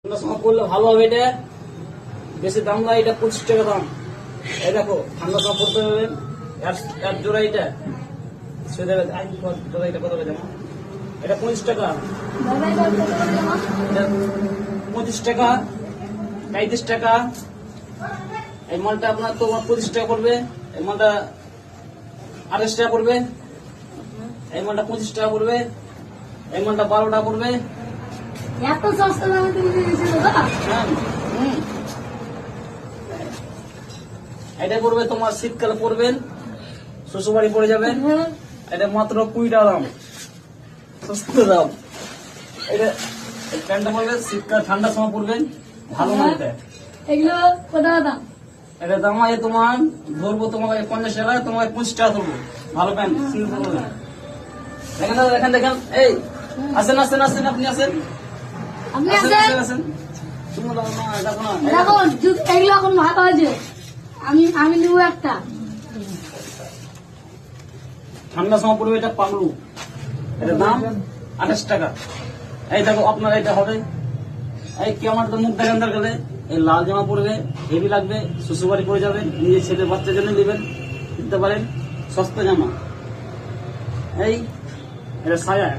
ঠান্ডার সময় পড়লে ভালো হবে। এটা বেশি দাম নয়, এটা 25 টাকা দাম। এই দেখো ঠান্ডার সময় পড়তে হবে। এক জোড়া এটা জোড়া এটা কত জামা? এটা 25 টাকা, এটা 25 টাকা, 35 টাকা। এই মালটা আপনার তো 25 টাকা পড়বে। এই মালটা 28 টাকা পড়বে। এই মালটা 25 টাকা পড়বে। এই মালটা 12 টাকা পড়বে। এত সস্তা দামে তুমি দিয়েছো দাদা? এটা পড়বে তোমার শীতকালে পড়বেন, শ্বশুরবাড়ি পড়ে যাবেন। এটা মাত্র 20 টাকা দাম, সস্তা দাম। এটা প্যান্টটা পড়বে শীতকাল ঠান্ডার সময় পড়বেন, ভালো মাল এটা। এগুলো কত দাম? এটা দাম আছে তোমার ধরবো তোমাকে 50 টাকা, তোমাকে 25 টাকা ধরবো। ভালো প্যান্ট সিম্পল পড়বে। দেখেন দাদা, দেখেন দেখেন, এই আসেন আসেন আসেন, আপনি আসেন আপনি আসেন আছেন? আসেন আসেন। শুনুন না, দেখো না, এই দেখো এগুলো এখন ভালো আছে। আমি নিব একটা। ঠান্ডার সময় পড়বে এটা পাগলু। এটার দাম 28 টাকা। এই দেখো আপনার এটা হবে। এই কি আমার তো মুখ দেখেন দরকার, এই লাল জামা পড়বে, হেভি লাগবে, শ্বশুরবাড়ি পড়ে যাবে, নিজের ছেলে বাচ্চার জন্য নেবেন, কিনতে পারেন, সস্তা জামা। এই এটা সায়া।